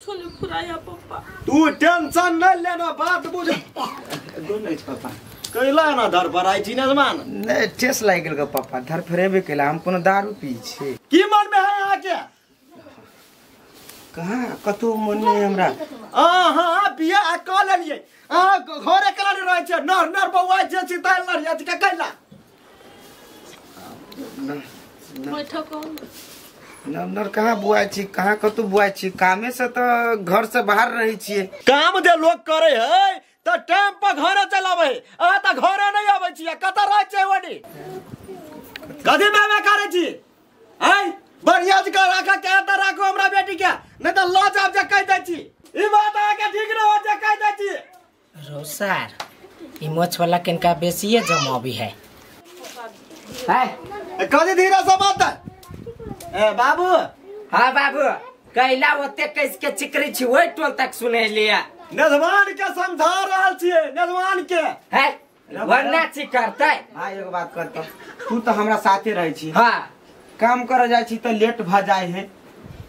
तू टेंशन न लेना बात बुझ पापा कैला ना धर पर आई छी ना जमान नहीं ठेस लाग गेल पापा धर फरेबे केला हम कोनो दारू पी छी की मन में है आके कहां कतो मन में हमरा हां बिया क लेलिए घरे कला रह छै नर नर बौआ जे छी ताल नर या के कैला बैठो कौन नर कहाँ बुआ छी कहाँ कतो बुआ छी कामे से तो घर से बाहर रही छी काम दे लोग करे है त टाइम पर घरे चलावे आ त घरे नहीं आवे छी कत रह छै वडी कदी में करे छी आई बढ़िया से राखा के त राखो हमरा बेटी के नहीं त लॉ जाब जे कह दे छी ई बात आके ठीक न हो जे कह दे छी रोसार ई मोछ वाला किनका बेसिए जमावी है कदी धीरे से बात ए बाबू हाँ बाबू कैला ओते कैस के चिकरी छी ओइ टोल तक सुने लिया नजमान के समझा रहल छिए नजमान के है वरना ची करतै हां एगो बात करतो तू तो हमरा साथे रही छी हां काम कर जाय छी तो लेट भ जाय है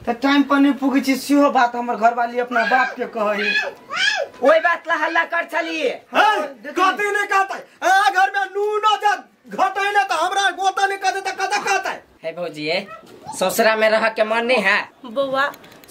त टाइम पर नहीं पुगे छी सेहो बात हमर घर वाली अपना बाप के कहै ओइ बात ला हल्ला कर चलिए कथि नहीं कहतै ए घर में नून जा घटैले त हमरा गोता नहीं कहतै त कदा कहतै है भौजी ससुरा में रह के मन नहीं है बउआ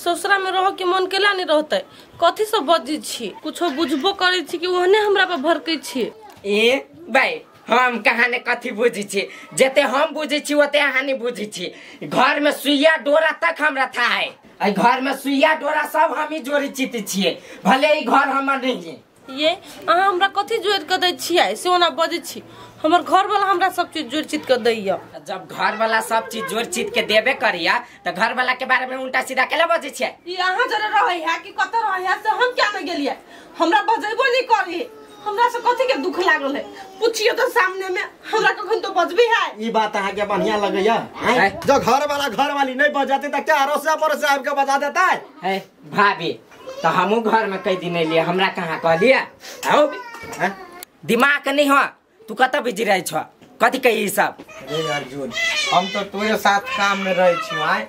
ससुरा में रह के मन केला नहीं रहते कथि सब बजी छी कुछो बुझबो करे छी कि ओहने हमरा पे भरकै छी ए भाई हम कहाने कथी बुझी छी जते हम बुझी छी ओते अहाँ नहीं बुझी छी घर में सुइया डोरा तक हमरा था है आई घर में सुइया डोरा सब हम ही जोड़ी चित छिए भले ही घर हमर नहीं है ये अहाँ हमरा कथि जोड़ के दै छियै से ओना बजै छी हमर घर वाला हमरा सब चीज जोड़ चित के दैया जब घर वाला सब चीज जोड़ चित के देबे करिया तो घर वाला के बारे में उल्टा सीधा केला बजै छियै ई अहाँ जरे रहै है कि कत रहै है से हम क्या न गेलियै हमरा बजैबो नहीं करी हमरा से कथि के दुख लागल है पूछियो तो सामने में हमरा कखन तो बजबी है ई बात अहाँ के बढ़िया लगैया जो घर वाला घर वाली नहीं बजाते त क्या रोसा पर से आपके बजा देता है भाभी तो हमू घर में कई दिन लिए हमरा कहाँ कहलिया आओ दिमाग नहीं हो तू कत बिजी रह छ कथि कही सब रे अर्जुन हम तो तोरे साथ काम में रहे छी आय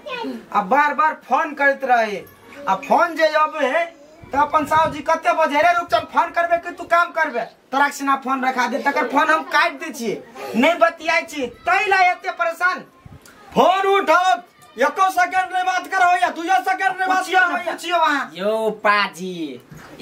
अब बार-बार फोन करत रहे अब फोन जे आबे है तो अपन साहब जी कते बजे रे रुक चल फोन करबे कि तू काम करबे तोरा से ना फोन रखा दे तकर फोन हम काट दे छी नहीं बतियाई छी तै ला एते परेशान फोन उठाओ एको सेकंड रे बात करो या तू या सेकंड रे बात करो पूछियो वहां यो पाजी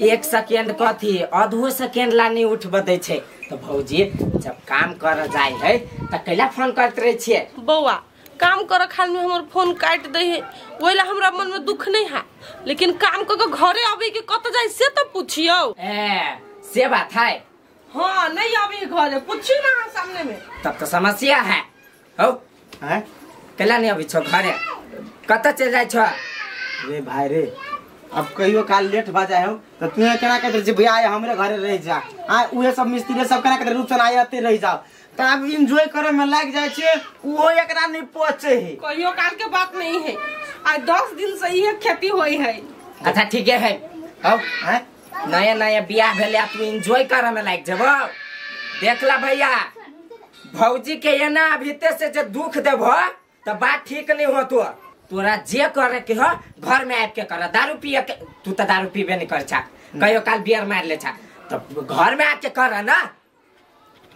1 सेकंड कथी आधो सेकंड ला नहीं उठ बदै छै तो भौजी जब काम कर जाय है त कैला फोन करत रहे छिए बउआ काम कर खाल में हमर फोन काट दे है ओइला हमरा मन में दुख नहीं है लेकिन काम क के घरे आवे के कत जाय से तो पूछियो से बात है हां नहीं आवे घरे पूछियो ना सामने में तब तो समस्या है हो हैं कैला नहीं अभी छो घरे कत चल जाय छ रे भाई रे अब कहियो काल लेट भ जाय हो त तू केना कहत जे भैया हमरे घरे रह जा आ उहे सब मिस्त्री सब केना कहत रूप से आयते रह जाओ त अब एंजॉय करे में लाग जाय छे वो एकरा नहीं पहुंचे है कहियो काल के बात नहीं है आज 10 दिन से ये खेती होई है अच्छा ठीक है अब हैं नया नया बियाह भेले तू एंजॉय करे में लाग जबो देखला भैया भौजी के ये ना भीतर से जे दुख देबो त बात ठीक नहीं होतो तोरा जे करे के हो घर में आके कर दारू पिए के तू त दारू पीबे नहीं कर छा कहियो काल बियर मार ले छा तो घर में आके कर ना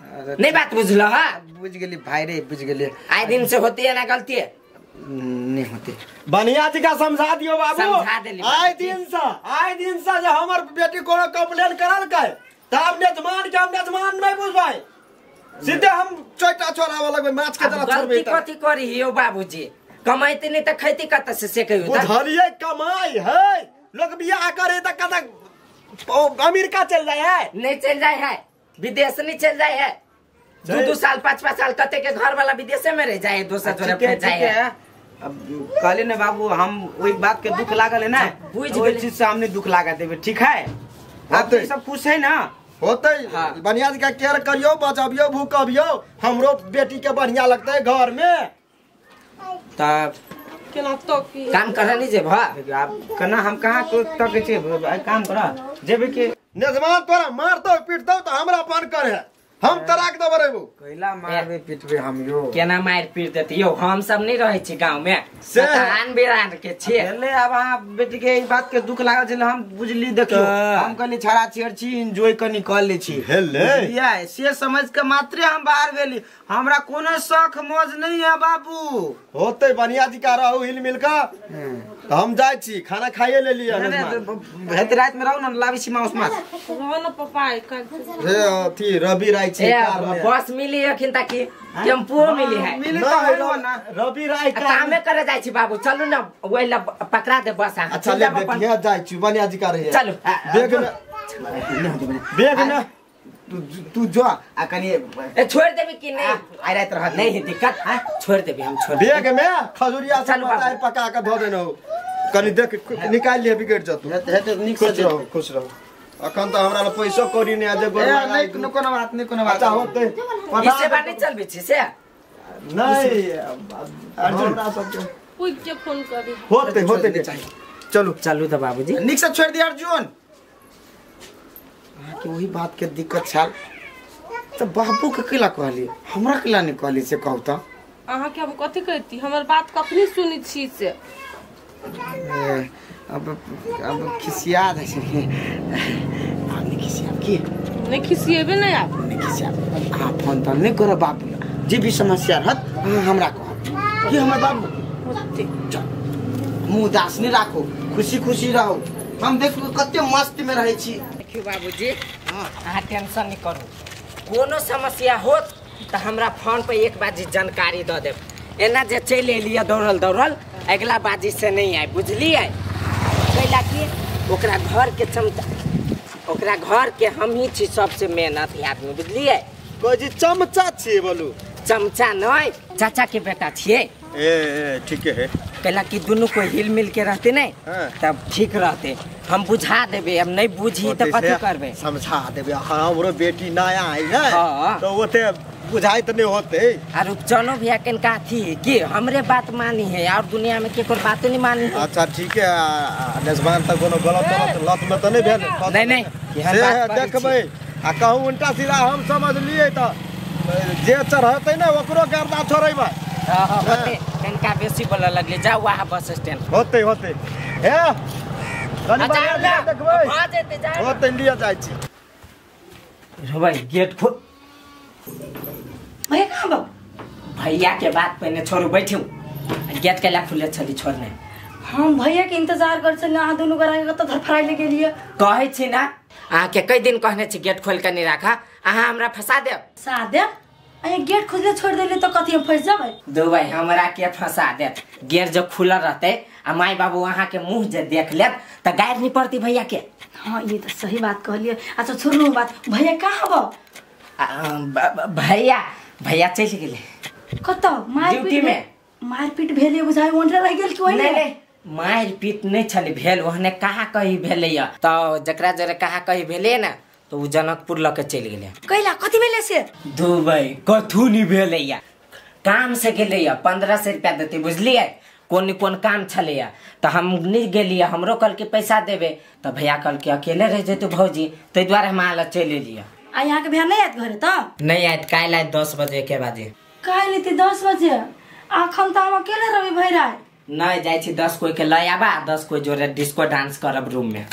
नहीं बात बुझलो है बुझ गेली भाई रे बुझ गेली आए दिन से होती है ना गलती नहीं होती बनिया जी का समझा दियो बाबू समझा देली आए दिन से जे हमर बेटी कोनो कंप्लेन करल के तब नेजमान नहीं बुझबाई सीधे हम चोटा छोरा वाला में माछ के तरह छोड़बे कथि करी हो बाबूजी कमाइते नहीं त खैती कत से कहियो बुझलिए कमाई है लोग बियाह करे त कत अमेरिका चल जाए है नहीं चल जाए है विदेश नहीं चल जाए है 2 साल 5 साल कते के घर वाला विदेशे में रह जाए दोसर जगह पे जाए अब कहले ने बाबू हम वही बात के दुख लागल है ना बुझ वही चीज से हमने दुख लगा देबे ठीक है आप तो सब खुश है ना होते बढ़िया का केयर करियो बचाबियो भूकबियो हमरो बेटी के बढ़िया लगता है घर में तब केना तो की काम कर नहीं जे भा आप कना हम कहां को तक छे काम करा जेबे के नेजमान तोरा मारतो पीटतो तो हमरा पान कर है हम तराक दे बरेबो कैला मारबे पिटबे हम यो केना मार पीट देती यो हम सब नहीं रहे छी गांव में से आन बिरान के छी पहले अब अहाँ बेटी के ई बात के दुख लागल छले हम बुझली देखियो हम कहली छड़ा छेड़ छी एंजॉय कनी कर ले छी हेले बुझलियै से समझ के मात्रे हम बाहर गेली हमरा कोनो शौक मौज नहीं है बाबू होते बनिया जी का रहू हिल मिल का तो हम जाय छी खाना खाइए ले लिया हेत रात में रहू न लाबी छी मांस माछ रहो न पापा रे अथी रवि राय छी कार में बस मिली अखिन तक टेम्पो मिली है मिली तो है ना रवि राय कार कामे करे जाय छी बाबू चलू ना ओइला पकड़ा दे बस आ अच्छा ले देखिए जाय छी बनिया जी का रही चलू बेग में तू जो आ कनी ए छोड़ देबी कि नहीं आई रात रह नहीं है दिक्कत छोड़ देबी हम छोड़ बेग में खजुरिया से चल बाबू। बताए पका के धो देनो कनी देख निकाल लिए बिगड़ जतु हेते निक से खुश रहो अखन तो हमरा पैसो करी ने आज गोर लगाई नहीं कोनो बात नहीं कोनो बात अच्छा होते इससे बात नहीं चल बिछी से नहीं अर्जुन पूछ के फोन करी होते चलो चलू तो बाबूजी निक से छोड़ दिया अर्जुन के वही बात के दिक्कत छल तो बाबू के केला कहली हमरा केला नहीं कहली से कहू तो अहाँ के हम कथि कहती हमर बात कखनी सुनी छी से अब खिसिया दे छै हमने खिसिया की नहीं खिसिएबे नहीं आप नहीं खिसिया आ फोन तो नहीं करो बाबू जे भी समस्या रहत हमरा कह कि हमर बाबू होते मुंह उदास नहीं राखो खुशी खुशी रहो हम देखो कते मस्त में रहे छी देखियो बाबूजी अहाँ टेंशन नहीं करू कोनो समस्या होत तो हमरा फोन पे एक बाजी जानकारी दे देब एना जे चले एलिए दौड़ल दौड़ल अगला बाजी से नहीं आए बुझलिए कैला कि ओकरा घर के चमचा ओकरा घर के हम ही छी सबसे मेहनत आदमी बुझलिए कोई जी चमचा छी बोलू चमचा नहीं चाचा के बेटा छिए ए ठीक है कैला कि दोनों को हिल मिल के रहते नहीं हाँ। तब ठीक रहते हम बुझा देबे अब नहीं बुझी तो कथी करबे समझा देबे हमरो बेटी नया है ना हाँ। तो ओते बुझाई तो नहीं होते और उपचनो भैया कनका थी कि हमरे बात मानी है और दुनिया में केकर बात नहीं मानी है अच्छा ठीक है नजमान तक कोनो गलत लत में तो नहीं भेल नहीं केहन से बात करै देखबै आ कहूँ उल्टा सीधा हम समझ लिए तो जे चढ़ते ना ओकरो गर्दा छोड़ेबै हाँ होते कनका बेसी बोले लगले जाओ वहाँ बस स्टैंड होते हे कनी बाहर देखबै आ जेते जाओ होते लिया जाइ छी रो भाई गेट खोल भैया कहाँ बा भैया के बात पहले छोड़ू बैठू गेट के ला खुले छली छोड़ने हम भैया के इंतजार कर छल अहाँ दुनू गोरा के तो धरफराई ले गेलिए कहै छी ना अहाँ के कई दिन कहने छी गेट खोल के नहीं रखा अहाँ हमरा फंसा देब सादे अरे गेट खुदले छोड़ देले तो कथी हम फंस जाबै दो भाई हमरा के फंसा देत गेट जो खुला रहते आ माई बाबू अहाँ के मुंह जे देख लेत तो गायर नहीं पड़ती भैया के हाँ ये तो सही बात कहलिए अच्छा छोड़ू बात भैया कहाँ बा भैया चल गेले कत ड्यूटी में मारपीट भेले बुझाइ ओंडे रह गेल कि नहीं ओइले नहीं मार पीट नहीं छल भेल ओहने कहा कही भेले तो जकरा जरे कहा कही भेले ना तो उ जनकपुर लके चल गेले कैला कथी भेले से दुबई कथू नहीं भेले काम से गेले 1500 रुपया देते बुझलिए कोन काम छले तो हम नहीं गेलिए हमरो कल के पैसा देवे तो भैया कल के अकेले रह जेते भौजी ते द्वारे हम आला चले लिया आ यहाँ के भैया नहीं आयत घरे तो नहीं आयत काल आयत 10 बजे के बाजे काहे लेती 10 बजे आखन तो हम अकेले रही भैरा नहीं जाय छी 10 कोई के लय आबा 10 कोई जोरे डिस्को डांस करब रूम में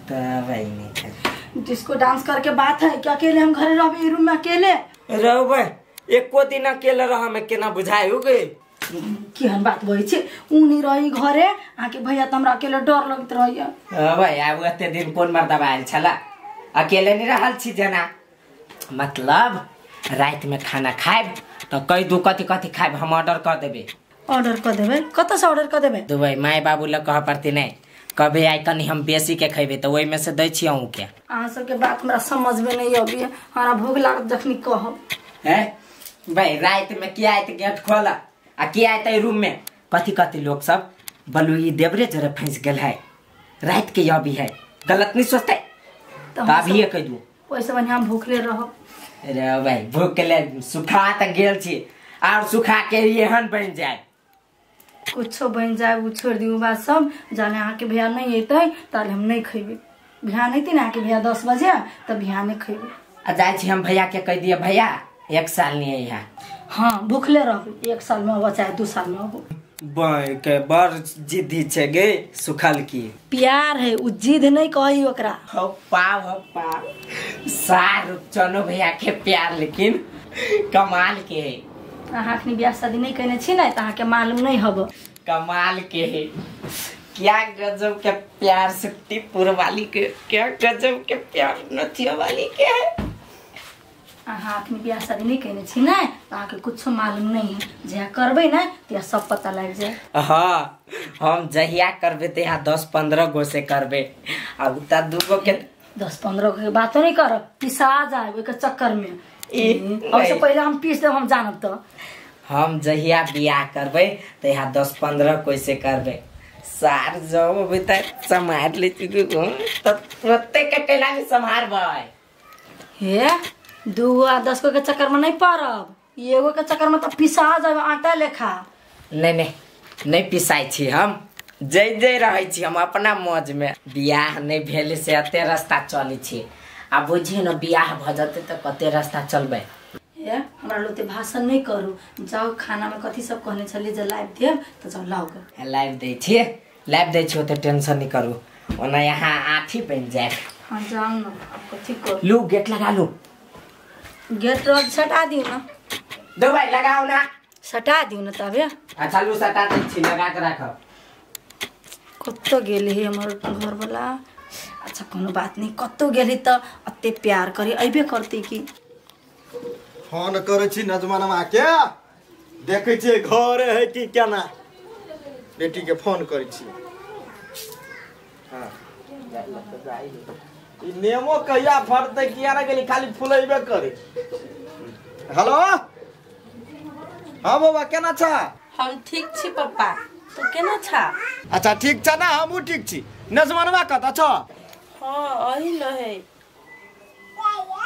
तो भाई नहीं डिस्को डांस करके बात है कि अकेले हम घरे रहबे रूम में अकेले रहबै एको दिन अकेले रह में केना बुझाई हो गई केहन बात बोलै छी उनी रही घरे आके भैया त हमरा अकेले डर लगत रहैया भाई आब एते दिन कोन मर्दबा आयल छला अकेले नहीं रहल छी जना मतलब रात में खाना खाएब तो कई दू कथी कथी खाएब हम ऑर्डर कर देबे ऑर्डर कर देबे कत से ऑर्डर कर देबे दुबई माय बाबू लग कह पड़ती नहीं कभी आई कनी हम बेसी के खेबे तो वही में से दै छी अहूँ के अहाँ सबके बात हमरा समझ में नहीं अभी हमरा भूख लागत जखनी कहब है भाई रात में किया आयत गेट खोला आ किया आयत रूम में कथी कथी लोग सब बलुई देवरे जरा फंस गल है रात के अभी है गलत नहीं सोचते तो अभी कह दू वैसे बनी हम भूखले रहब अरे भाई भूख के ले सुखा तक गेल छी और सुखा के एहन बन जाए कुछो बन जाए वो छोड़ दी बात सब जाने अहाँ के भैया नहीं अतै ताले हम नहीं खेबे बिहान अतै ना के भैया 10 बजे तब बिहान नहीं खेबे आ जाए छी हम भैया के कह दिए भैया 1 साल नहीं है यहाँ। हाँ भूखले रह 1 साल में अब चाहे 2 साल में अब। के बड़ जिद्दी छे गे सुखल की प्यार है उ जिद नहीं कही ओकरा। हो पाव सार चनो भैया के प्यार लेकिन कमाल के है। अहाँ अखनी बियाह शादी नहीं कने छी ना त अहाँ के मालूम नहीं हब। कमाल के है क्या गजब के प्यार सिट्टीपुर वाली के क्या गजब के प्यार नथिया वाली के है। अहाँ अखनी बियाह शादी नहीं कने छी ना त अहाँ के कुछ मालूम नहीं है। जहाँ करबे ना त सब पता लग जाए। हाँ हम जहिया करबे त यहाँ 10-15 गो से करबे। अब त दूगो के 10-15 गो के बात नहीं कर पिसा जाए ओके चक्कर में। अब से पहले हम पीस देब हम जानब त। हम जहिया बियाह करबे त यहाँ 10-15 कोई से करबे। सार जाओ अभी तक संभाल ले तुरते के टेला में संभारबै। हे 2 आ 10 गो के चक्कर में नहीं पड़ब। एगो के चक्कर में तो पिसा जाए आटा लेखा। नहीं पिसाई छी हम जय रहे छी हम अपना मौज में। बियाह नहीं भेले से अते रास्ता चली छी। आ बुझिए न बियाह भ जते त कते रास्ता चलबे। हे हमरा लोते भाषण नहीं करू। जाओ खाना में कथी सब कहने छली जे लाइव देब त जाओ लाओ ग। लाइव दे छी तो टेंशन नहीं करू ओना यहाँ आठी बन जाए। हां जाओ न अब कथी कर लू गेट लगा लू। गेट रोज सटा दियो ना। दो भाई लगाओ ना। सटा दियो ना तबे। अच्छा लू सटा दे छी लगा के रखब। कत्तो गेली है हमर घर वाला। अच्छा कोनो बात नहीं कत्तो गेली त अत्ते प्यार करी अइबे करती की। फोन करे छी नजमानमा के देखे छी घर है कि केना बेटी के फोन करे छी। हां ई नेमो कहिया फरते किया रे गेली खाली फुलैबे करे। हेलो हां बाबा केना छ? हम ठीक छी पापा तू केना छ? अच्छा ठीक छ ना हमहू ठीक छी। नजमानमा कत छ? हां अहि लहे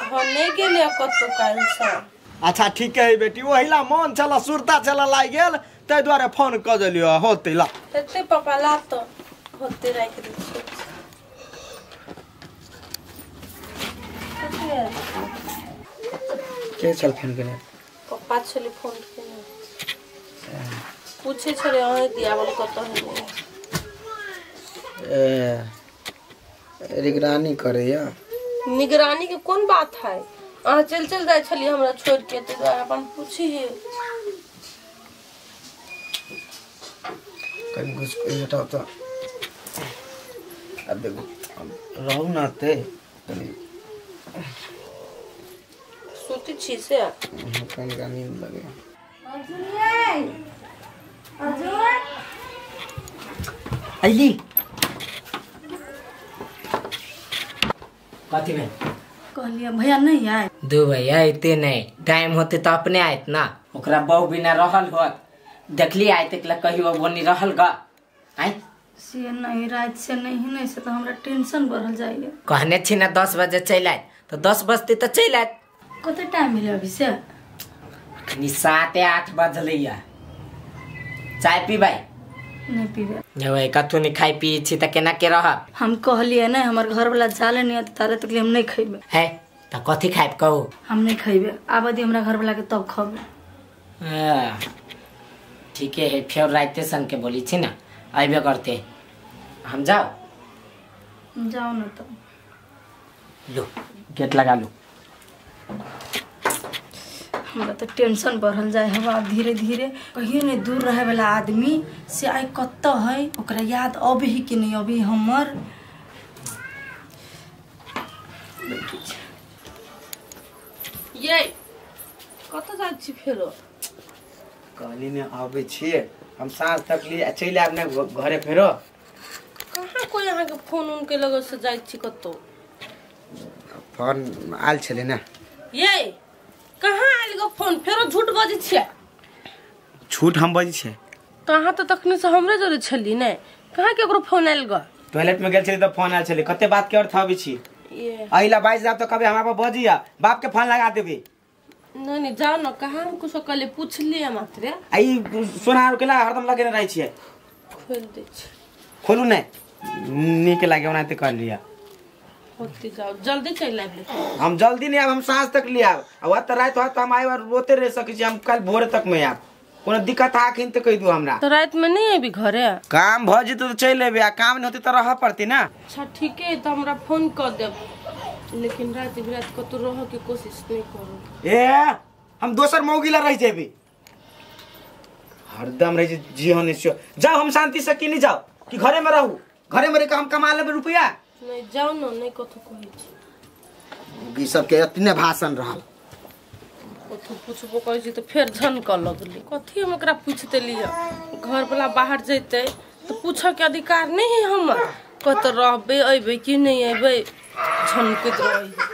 हम नहीं गेले कत्तो काल से। अच्छा ठीक है बेटी ओहिला मन चला सुरता चला लाग गेल तै द्वारे फोन क देलियो होते ला। तते पापा ला तो होते राख दे छी। के चल फोन केने? पापा छले फोन केने पूछे छले अहे दिया बोल कत है। निगरानी करे या निगरानी के कौन बात है? अहाँ चल जाए छली हमरा छोड़ के त अपन पूछी है। कहीं कुछ हटाओ तो अब देखो रहू ना ते सोती छी से कहीं का नींद लगे। अली कथी में कहलिए भैया नहीं आए। दो भैया इतने नहीं टाइम होते तो अपने आयत ना। ओकरा बहु बिना रहल होत देखली आयत एकला कहियो बनी रहल ग आय से नहीं रात से नहीं से तो हमरा टेंशन बढ़ल जाइए। कहने छी ना 10 बजे चल आए तो 10 बजते तो चल आए। कते टाइम मिले अभी से? अखनी 7-8 बजलैया। चाय पीबै? नहीं पीबे। जब कथु नहीं खाई पी छी त केना के रहब? हम कहलिए ना हमर घर वाला जाले नहीं तारे तक हम नहीं खइबे। है त कथी खाइब कहू? हम नहीं खइबे आबदी हमरा घर वाला के तब खबे। ठीक है फिर राइते सन के बोली छी ना आइबे करते हम जाओ। जाओ ना तो लो गेट लगा लो। हमरा तो टेंशन बढ़ल जाए हवा धीरे धीरे कहियो नहीं दूर रहे वाला आदमी से आई कत है ओकरा याद अब ही कि नहीं अभी हमर ये कत जाय छी फेरो? कहली ने आवे छिए हम साँझ तक लिए चल आब ने घरे फेरो। कहाँ कोई यहाँ के फोन उनके लगे से जाय छी कतो? फोन आल छले ना। ये कहाँ आयल गो फोन फेरो झूठ बजे छिए? झूठ हम बजी छे। कहाँ तो तखने से हमरे जरे छली ने कहाँ केकरो फोन आयल ग? टॉयलेट में गेल छली त फोन आल छले कते बात के और थाबी छी। ये अइला 22 जाब तो कभी हमरा पर बजिया बाप के फोन लगा देबे। नहीं जाओ ना कहाँ हमको सो कल पूछ लिया मात्रे आई सोनार केला हरदम लगे रहे छिए। खोल दे छी। खोलू ने नीक लागे ओना ते कर लिया। होती जाओ जल्दी चल आइब हम जल्दी नहीं आब, हम साँझ तक ले आब। अब तो रात होत हम आए और रोते रह सके छी, हम कल भोर तक में आब। कोनो दिक्कत आखिन तो कह दू हमरा। तो रात में नहीं आबी घरे? काम भ जेतै तो चल एबे, आ काम नहीं होते तो रह पड़ती ना। अच्छा ठीक है, तो हमरा फोन कर देब, लेकिन रात बिरात को तो रह के कोशिश नहीं करो। ए हम दोसर मौगिला रह जेबी, हरदम रह जी होने से। जाओ हम शांति से कि नहीं जाओ कि घरे में रहू? घरे में रह के हम कमा लेबे रुपया। नहीं जाओ ना, नहीं कथु कहै छी। ई सब के इतने भाषण रहल। कथु पूछबो कहै छी तो फिर झनक लगली। कथी हम एकरा पूछते लिया? घर वाला बाहर जैते तो पूछे के अधिकार नहीं है हमर। कत रहबे अइबे कि नहीं अइबे, झनकत रही।